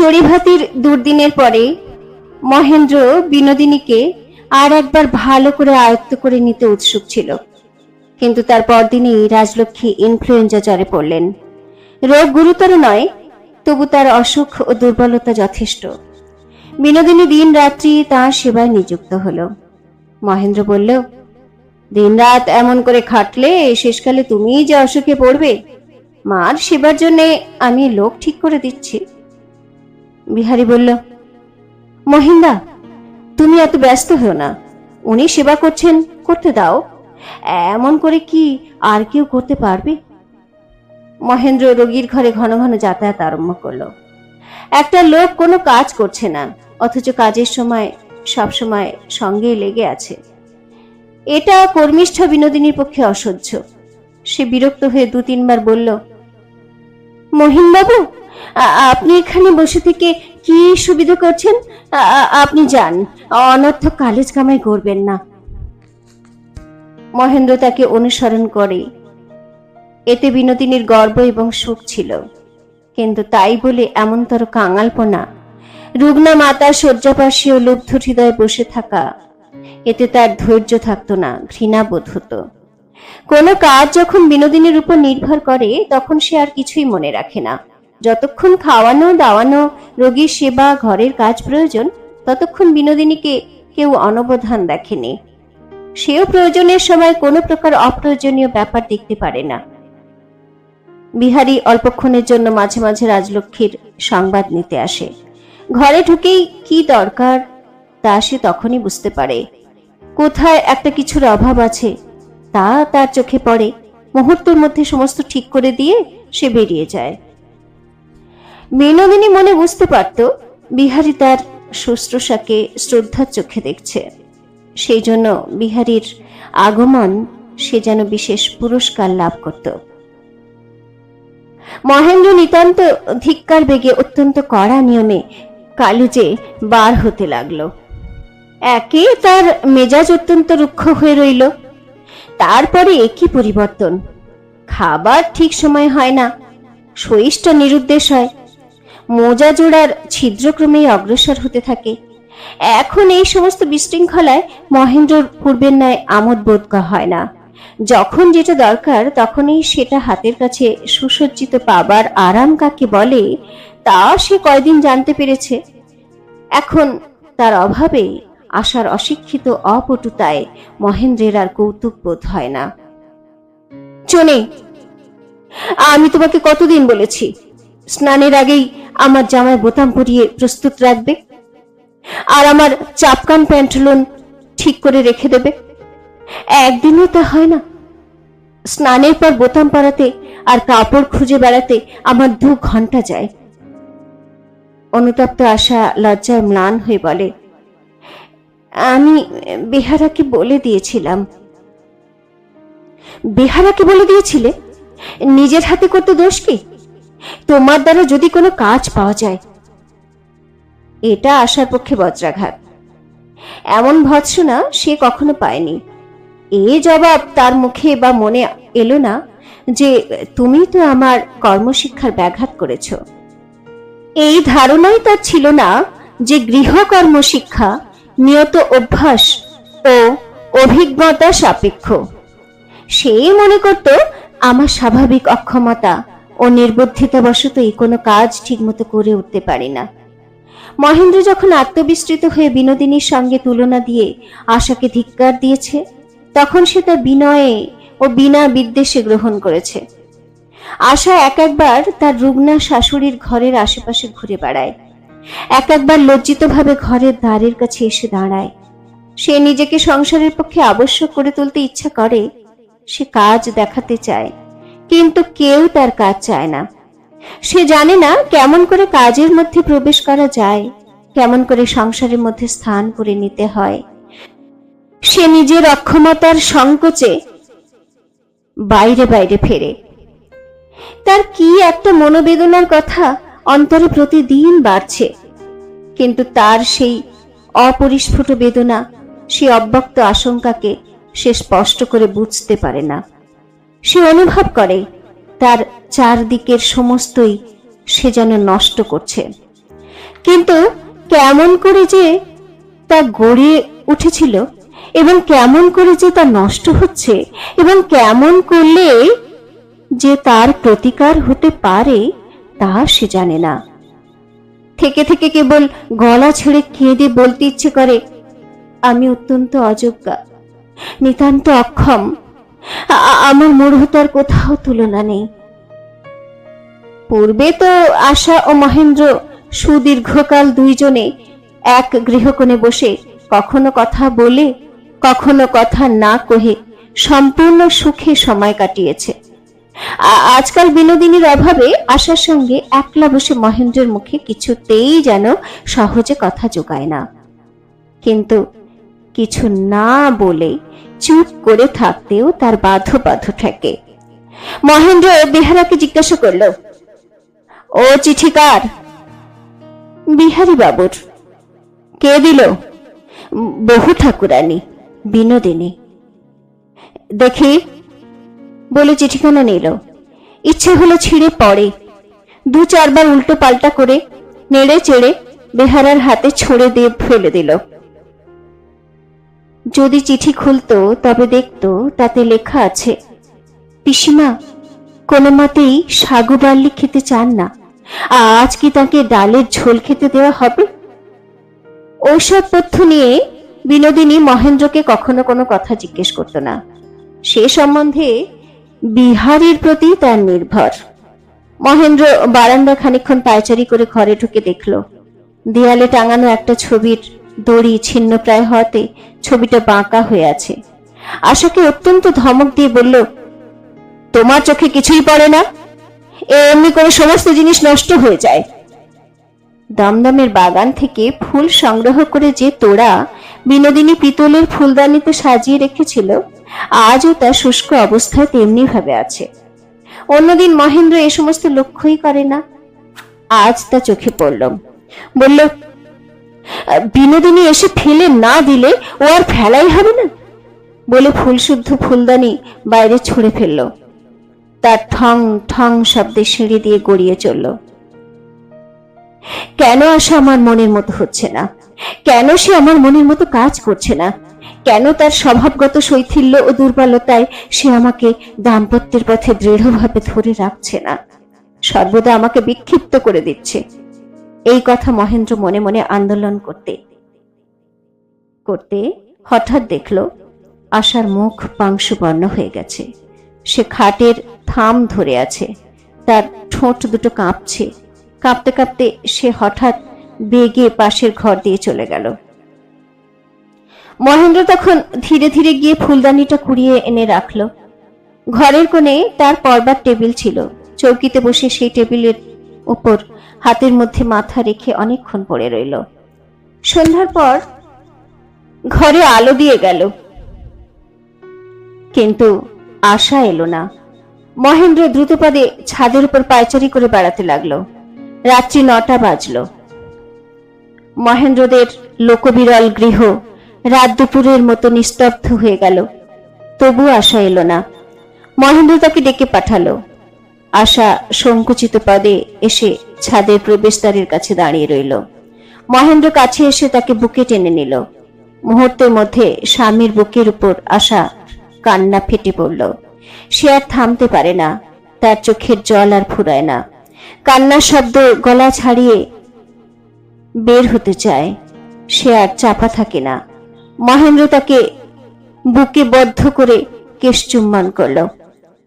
চড়িভাতির দুর্দিনের পরে মহেন্দ্র বিনোদিনীকে আর একবার ভালো করে আয়ত্ত করে নিতে উৎসুক ছিল, কিন্তু তার পরদিনই রাজলক্ষ্মী ইনফ্লুয়েঞ্জা জ্বরে পড়লেন। রোগ গুরুতর নয়, তবু তার অসুখ ও দুর্বলতা যথেষ্ট। বিনোদিনী দিন রাত্রি তাঁর সেবায় নিযুক্ত হল। মহেন্দ্র বলল, দিন রাত এমন করে খাটলে শেষকালে তুমিই যে অসুখে পড়বে। মার সেবার জন্য আমি লোক ঠিক করে দিচ্ছি। বিহারী বলল, মহিন্দা, তুমি এত ব্যস্ত হও না, উনি সেবা করছেন, করতে দাও। এমন করে কি আর কেউ করতে পারবে? মহেন্দ্র রোগীর ঘরে ঘন ঘন যাতায়াত আরম্ভ করলো। একটা লোক কোনো কাজ করছে না, অথচ কাজের সময় সব সময় সঙ্গে লেগে আছে। এটা কর্মিষ্ঠ বিনোদিনীর পক্ষে অসহ্য। সে বিরক্ত হয়ে 2-3 বার বলল, মহিনবাবু, আপনি এখানে বসে থেকে কি সুবিধা করছেন? আপনি যান, অনর্থক কালেজ কামাই করবেন না। মহেন্দ্র তাকে অনুসরণ করে। এতে বিনোদিনীর গর্ব এবং সুখ ছিল, কিন্তু তাই বলে এমনতর কাঙালপনা, রুগ্না মাতা শয্যাপাশে ও লুব্ধ হৃদয়ে বসে থাকা, এতে তার ধৈর্য থাকতো না, ঘৃণা বোধ হতো। কোনো কাজ যখন বিনোদিনীর উপর নির্ভর করে তখন সে আর কিছুই মনে রাখে না। যতক্ষণ খাওয়ানো দাওয়ানো, রোগীর সেবা, ঘরের কাজ প্রয়োজন, ততক্ষণ বিনোদিনীকে কেউ অনবধান দেখেনি। সেও প্রয়োজনের সময় কোনো প্রকার অপ্রয়োজনীয় ব্যাপার দেখতে পারে না। বিহারী অল্পক্ষণের জন্য মাঝে মাঝে রাজলক্ষ্মীর সংবাদ নিতে আসে। ঘরে ঢুকেই কি দরকার তা সে তখনই বুঝতে পারে। কোথায় একটা কিছুর অভাব আছে তা তার চোখে পড়ে। মুহূর্তের মধ্যে সমস্ত ঠিক করে দিয়ে সে বেরিয়ে যায়। বিনোদিনী মনে বুঝতে পারত বিহারী তার শুশ্রূষাকে শ্রদ্ধার চোখে দেখছে। সেই জন্য বিহারীর আগমন সে যেন বিশেষ পুরস্কার লাভ করত। মহেন্দ্র নিতান্ত ধিক্কার বেগে অত্যন্ত কড়া নিয়মে কলেজে বার হতে লাগলো। একে তার মেজাজ অত্যন্ত রুক্ষ হয়ে রইল, তারপরে একই পরিবর্তন। খাবার ঠিক সময় হয় না, সহিষ্ঠ নিরুদ্দেশ হয়, মোজা জোড়ার ছিদ্রক্রমেই অগ্রসর হতে থাকে। এখন এই সমস্ত বিশৃঙ্খলায় মহেন্দ্রর পূর্বের ন্যায় আমোদ বোধ হয় না। যখন যেটা দরকার তখনই সেটা হাতের কাছে সুসজ্জিত পাবার আরাম কাকে বলে তা সে কয়দিন জানতে পেরেছে। এখন তার অভাবে, আশার অশিক্ষিত অপটুতায় মহেন্দ্রের আর কৌতুক বোধ হয় না। চনে, আমি তোমাকে কতদিন বলেছি স্নানের আগেই আমার জামায় বোতাম পরিয়ে প্রস্তুত রাখবে, আর আমার চাপকান প্যান্টলুন ঠিক করে রেখে দেবে। একদিনও তা হয় না। স্নানের পর বোতাম পরাতে আর কাপড় খুঁজে বেড়াতে আমার 2 ঘন্টা যায়। অনুতপ্ত আশা লজ্জায় ম্লান হয়ে বলে, আমি বেহারাকে বলে দিয়েছিলাম। বেহারাকে বলে দিয়েছিলে? নিজের হাতে করতে দোষ কি? তোমার দ্বারা যদি কোনো কাজ পাওয়া যায়। এটা আশার পক্ষে বজ্রাঘাত। এমন ভৎসনা সে কখনো পায়নি। এ জবাব তার মুখে বা মনে এলো না যে তুমি তো আমার কর্মশিক্ষার ব্যাঘাত করেছ। এই ধারণাই তার ছিল না যে গৃহকর্ম শিক্ষা নিয়ত অভ্যাস ও অভিজ্ঞতা সাপেক্ষ। সে মনে করত আমার স্বাভাবিক অক্ষমতা ও নির্বুদ্ধিতাবশতই কোনো কাজ ঠিকমতো করে উঠতে পারি না। মহেন্দ্র যখন আত্মবিস্মৃত হয়ে বিনোদিনীর সঙ্গে তুলনা দিয়ে আশাকে ধিক্কার দিয়েছে, তখন সে তা বিনয়ে ও বিনা বিদ্বেষে গ্রহণ করেছে। আশা এক একবার তার রুগ্না শাশুড়ির ঘরের আশেপাশে ঘুরে বেড়ায়, এক একবার লজ্জিতভাবে ঘরের দ্বারের কাছে এসে দাঁড়ায়। সে নিজেকে সংসারের পক্ষে আবশ্যক করে তুলতে ইচ্ছা করে, সে কাজ দেখাতে চায়, কিন্তু কেউ তার কাজ চায় না। সে জানে না কেমন করে কাজের মধ্যে প্রবেশ করা যায়, কেমন করে সংসারের মধ্যে স্থান করে নিতে হয়। সে নিজের অক্ষমতার সংকোচে বাইরে বাইরে ফেরে। তার কি একটা মনোবেদনার কথা অন্তরে প্রতিদিন বাড়ছে, কিন্তু তার সেই অপরিস্ফুট বেদনা, সেই অব্যক্ত আশঙ্কাকে সে স্পষ্ট করে বুঝতে পারে না। সে অনুভব করে তার চারদিকের সমস্তই সে যেন নষ্ট করছে। কিন্তু কেমন করে যে তা গড়ে উঠেছিল এবং কেমন করে যে তা নষ্ট হচ্ছে এবং কেমন করলে যে তার প্রতিকার হতে পারে তা সে জানে না। থেকে থেকে কেবল গলা ছেড়ে কেঁদে বলতে ইচ্ছে করে, আমি অত্যন্ত অযোগ্যা, নিতান্ত অক্ষম, আমার মূঢ়তার কোথাও তুলনা নেই। পূর্বে তো আশা ও মহেন্দ্র সুদীর্ঘকাল দুইজনে এক গৃহকোণে বসে কখনো কথা বলে কখনো কথা না কহে সম্পূর্ণ সুখে সময় কাটিয়েছে। আজকাল বিনোদিনীর অভাবে আশার সঙ্গে একলা বসে মহেন্দ্রের মুখে কিছুতেই যেন সহজে কথা জোগায় না। কিন্তু কিছু না বলে চুপ করে থাকতেও তার বাধ্য ঠেকে। মহেন্দ্র বেহারাকে জিজ্ঞাসা করল, ও চিঠি কার? বিহারী বাবুর। কে দিল? বহু ঠাকুরানী, বিনোদিনী। দেখি বলে চিঠিখানা নিল। ইচ্ছে হলো ছিঁড়ে পড়ে। দু চারবার উল্টো পাল্টা করে নেড়ে চেড়ে বেহারার হাতে ছুঁড়ে দিয়ে ফেলে দিল। যদি চিঠি খুলতো তবে দেখতো তাতে লেখা আছে, পিসিমা কোনো মতেই সাগু বার্লি খেতে চান না, আজ কি তাকে ডালের ঝোল খেতে দেওয়া হবে? ওসব তথ্য নিয়ে বিনোদিনী মহেন্দ্রকে কখনো কোনো কথা জিজ্ঞেস করত না। সে সম্বন্ধে বিহারীর প্রতি তার নির্ভর। মহেন্দ্র বারান্দা খানিকক্ষণ পায়চারি করে ঘরে ঢুকে দেখল দেয়ালে টাঙানো একটা ছবির দড়ি ছিন্ন প্রায় হওয়াতে ছবিটা বাঁকা হয়ে আছে। আশাকে অত্যন্ত ধমক দিয়ে বলল, তোমার চোখে কিছুই পড়ে না? এমনি করে সমস্ত জিনিস নষ্ট হয়ে যায়। দমদমের বাগান থেকে ফুল সংগ্রহ করে যে তোড়া বিনোদিনী পিতলের ফুলদানিতে সাজিয়ে রেখেছিল, আজও তা শুষ্ক অবস্থায় তেমনি ভাবে আছে। অন্যদিন মহেন্দ্র এ সমস্ত লক্ষ্যই করে না, আজ তা চোখে পড়ল। বলল, বিনোদিনী এসে ফেলে না দিলে ও আর ফেলাই হবে না, বলে ফুলশুদ্ধ ফুলদানি বাইরে ছুঁড়ে ফেলল। তার ঠং ঠং শব্দে সিঁড়ি দিয়ে গড়িয়ে চলল। কেন আশা আমার মনের মতো হচ্ছে না? কেন সে আমার মনের মতো কাজ করছে না? কেন তার স্বভাবগত শৈথিল্য ও দুর্বলতায় সে আমাকে দাম্পত্যের পথে দৃঢ়ভাবে ধরে রাখছে না, সর্বদা আমাকে বিক্ষিপ্ত করে দিচ্ছে? এই কথা মহেন্দ্র মনে মনে আন্দোলন করতে করতে হঠাৎ দেখল আশার মুখ পাংশুবর্ণ হয়ে গেছে। সে খাটের থাম ধরে আছে, তার ঠোঁট দুটো কাঁপছে। কাঁপতে কাঁপতে সে হঠাৎ বেগে পাশের ঘর দিয়ে চলে গেল। মহেন্দ্র তখন ধীরে ধীরে গিয়ে ফুলদানিটা কুড়িয়ে এনে রাখল। ঘরের কোণে তার পড়বার টেবিল ছিল। চৌকিতে বসে সেই টেবিলের উপর হাতের মধ্যে মাথা রেখে অনেকক্ষণ পড়ে রইল। সন্ধ্যার পর ঘরে আলো দিয়ে গেল, কিন্তু আশা এলো না। মহেন্দ্র দ্রুতপদে ছাদের উপর পায়চারি করে বেড়াতে লাগলো। রাত্রি 9টা বাজল। মহেন্দ্রদের লোকবিরল গৃহ রাত দুপুরের মতো নিস্তব্ধ হয়ে গেল। তবু আশা এলো না। মহেন্দ্র তাকে ডেকে পাঠালো। আশা সংকুচিত পদে এসে ছাদের প্রবেশদ্বারের কাছে দাঁড়িয়ে রইল। মহেন্দ্র কাছে এসে তাকে বুকে টেনে নিল। মুহূর্তের মধ্যে স্বামীর বুকের উপর আশা কান্না ফেটে পড়ল। সে আর থামতে পারে না, তার চোখের জল আর ফুরায় না। কান্নার শব্দ গলা ছাড়িয়ে বের হতে চায়, সে আর চাপা থাকে না। মহেন্দ্র তাকে বুকে বদ্ধ করে কেশ চুম্বন করল।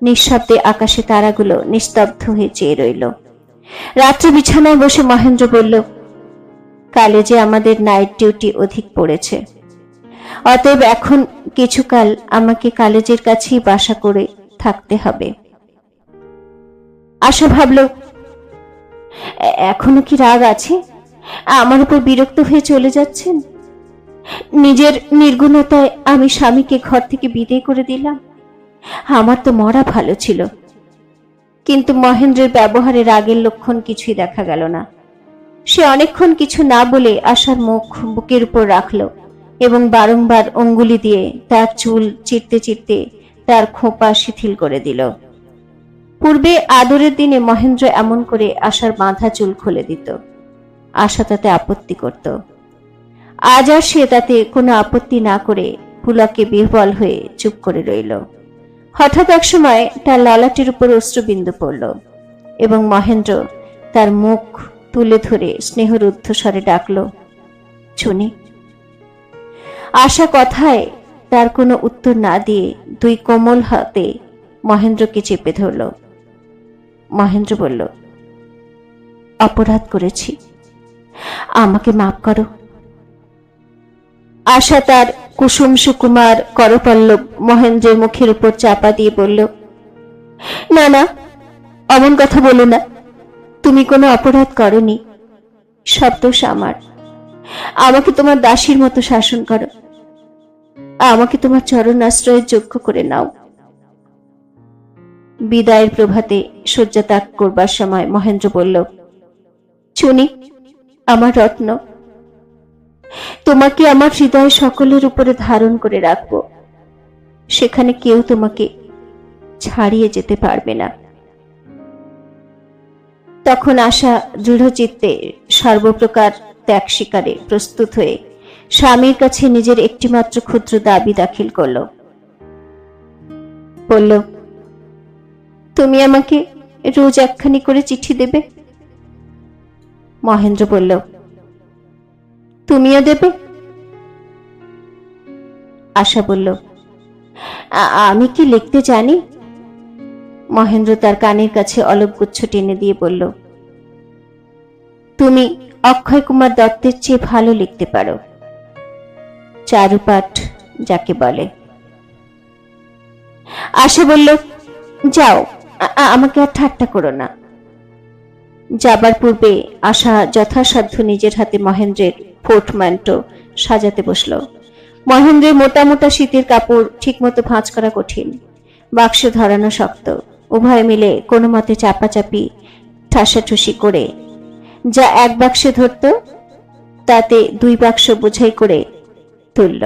নিঃশব্দে আকাশে তারাগুলো নিস্তব্ধ হয়ে চেয়ে রইল। রাত্রে বিছানায় বসে মহেন্দ্র বলল, কালে যে আমাদের নাইট ডিউটি অধিক পড়েছে, অতএব এখন কিছুকাল আমাকে কলেজের কাছেই বাসা করে থাকতে হবে। আশা ভাবল, এখনো কি রাগ আছে? আমার উপর বিরক্ত হয়ে চলে যাচ্ছেন? নিজের নির্গুণতায় আমি স্বামীকে ঘর থেকে বিদায় করে দিলাম। আমার তো মরা ভালো ছিল। কিন্তু মহেন্দ্রের ব্যবহারে রাগের লক্ষণ কিছুই দেখা গেল না। সে অনেকক্ষণ কিছু না বলে আশার মুখ বুকের উপর রাখল এবং বারংবার অঙ্গুলি দিয়ে তার চুল চিরতে চিরতে তার খোঁপা শিথিল করে দিল। পূর্বে আদরের দিনে মহেন্দ্র এমন করে আশার বাঁধা চুল খুলে দিত। আশা তাতে আপত্তি করত। আজ আর সে তাতে কোনো আপত্তি না করে পুলকে বিহ্বল হয়ে চুপ করে রইল। হঠাৎ এক সময় তার ললাটের উপর অশ্রুবিন্দু পড়ল এবং মহেন্দ্র তার মুখ তুলে ধরে স্নেহরুদ্ধ স্বরে ডাকল, চুনি। আশা কথায় তার কোনো উত্তর না দিয়ে দুই কোমল হাতে মহেন্দ্রকে চেপে ধরল। মহেন্দ্র বলল, অপরাধ করেছি, আমাকে মাফ করো। আশা তার কুসুম সুকুমার করপল্লব মহেন্দ্রের মুখের উপর চাপা দিয়ে বলল, না না, অমন কথা বলো না, তুমি কোনো অপরাধ করনি, সব দোষ আমার। আমাকে তোমার দাসীর মতো শাসন করো, আমাকে তোমার চরণ আশ্রয়ের যোগ্য করে নাও। বিদায়ের প্রভাতে শয্যা ত্যাগ করবার সময় মহেন্দ্র বলল, চুনি, আমার রত্ন, তোমাকে আমার হৃদয় সকলের উপরে ধারণ করে রাখবো, সেখানে কেউ তোমাকে ছাড়িয়ে যেতে পারবে না। তখন আশা দৃঢ়চিত্তে সর্বপ্রকার ত্যাগ স্বীকারে প্রস্তুত হয়ে স্বামীর কাছে নিজের একটিমাত্র ক্ষুদ্র দাবি দাখিল করল। বলল, তুমি আমাকে রোজ একখানি করে চিঠি দেবে। মহেন্দ্র বলল, তুমিও দেবে? আশা বলল, আমি কি লিখতে জানি? মহেন্দ্র তার কানের কাছে অলকগুচ্ছ টেনে দিয়ে বলল, তুমি অক্ষয় কুমার দত্তের চেয়ে ভালো লিখতে পারো, চারুপাঠ যাকে বলে। আশা বলল, যাও, আমাকে আর ঠাট্টা করো না। যাবার পূর্বে আশা যথাসাধ্য নিজের হাতে মহেন্দ্রের পোর্টম্যান্টো সাজাতে বসল। মহেন্দ্রের মোটা মোটা শীতের কাপড় ঠিকমতো ভাঁজ করা কঠিন, বাক্সে ধরানো শক্ত। উভয় মিলে কোনো মতে চাপাচাপি ঠাসাঠুসি করে যা এক বাক্সে ধরত, তাতে দুই বাক্স বোঝাই করে তুলল।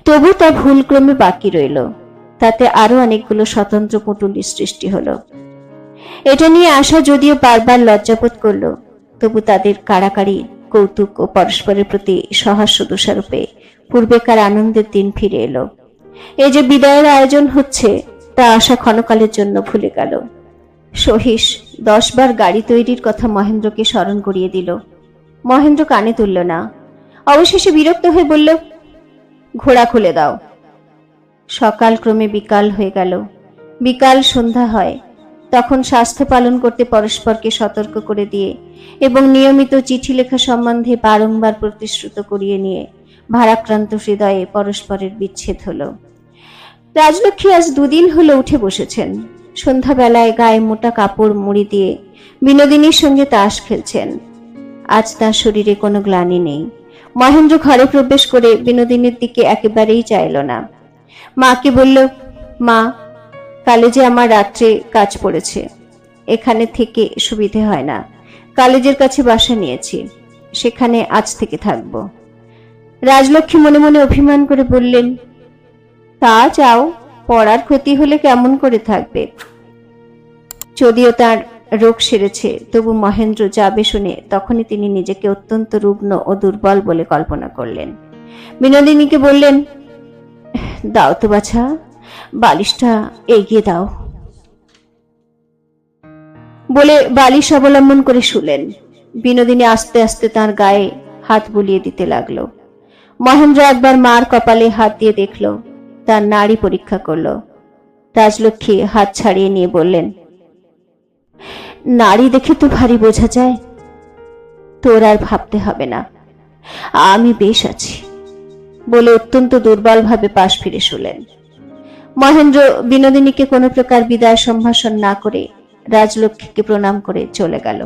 তবু তা ভুলক্রমে বাকি রইল, তাতে আরো অনেকগুলো স্বতন্ত্র পুঁটুলির সৃষ্টি হলো। এটা নিয়ে আশা যদিও বারবার লজ্জাবোধ করল, তবু তাদের কাড়াকাড়ি কৌতুক ও পরস্পরের প্রতি সহাস্য দোষারোপে পূর্বেকার আনন্দের দিন ফিরে এলো। এই যে বিদায়ের আয়োজন হচ্ছে, তা আশা ক্ষণকালের জন্য ভুলে গেল। সহিস 10 বার গাড়ি তৈরির কথা মহেন্দ্রকে স্মরণ করিয়ে দিল। মহেন্দ্র কানে তুলল না। অবশেষে বিরক্ত হয়ে বলল, ঘোড়া খুলে দাও। সকাল ক্রমে বিকাল হয়ে গেল। বিকাল সন্ধ্যা হয়। তখন স্বাস্থ্য পালন করতে পরস্পরকে সতর্ক করে দিয়ে এবং নিয়মিত চিঠি লেখা সম্বন্ধে বারংবার প্রতিশ্রুত করিয়ে নিয়ে ভারাক্রান্ত হৃদয়ে পরস্পরের বিচ্ছেদ হলো। রাজলক্ষ্মী আজ 2 দিন হলো উঠে বসেছেন। সন্ধ্যাবেলায় গায়ে মোটা কাপড় মুড়ি দিয়ে বিনোদিনীর সঙ্গে তাস খেলছেন। আজ তার শরীরে কোনো গ্লানি নেই। মহেন্দ্র ঘরে প্রবেশ করে বিনোদিনীর দিকে একেবারেই চাইল না। মাকে বলল, মা, কলেজে আমার রাত্রে কাজ পড়েছে, এখানে থেকে সুবিধে হয় না। কলেজের কাছে বাসা নিয়েছি, সেখানে আজ থেকে থাকব। রাজলক্ষ্মী মনে মনে অভিমান করে বললেন, তা যাও, পড়ার ক্ষতি হলে কেমন করে থাকবে। যদিও তার রোগ সেরেছে, তবু মহেন্দ্র যাবে শুনে তখনই তিনি নিজেকে অত্যন্ত রুগ্ন ও দুর্বল বলে কল্পনা করলেন। বিনোদিনীকে বললেন, দাও তো বাছা, বালিশটা এগিয়ে দাও। বলে বালিশ অবলম্বন করে শুলেন। বিনোদিনী আস্তে আস্তে তার গায়ে হাত বুলিয়ে দিতে লাগলো। মহেন্দ্র একবার মার কপালে হাত দিয়ে দেখল, তার নাড়ি পরীক্ষা করল। রাজলক্ষ্মী হাত ছাড়িয়ে নিয়ে বললেন, নাড়ি দেখে তো ভারী বোঝা যায়, তোর আর ভাবতে হবে না, আমি বেশ আছি। বলে অত্যন্ত দুর্বল ভাবে পাশ ফিরে শুলেন। মহেন্দ্র বিনোদিনীকে কোনো প্রকার বিদায় সম্ভাষণ না করে রাজলক্ষ্মীকে প্রণাম করে চলে গেল।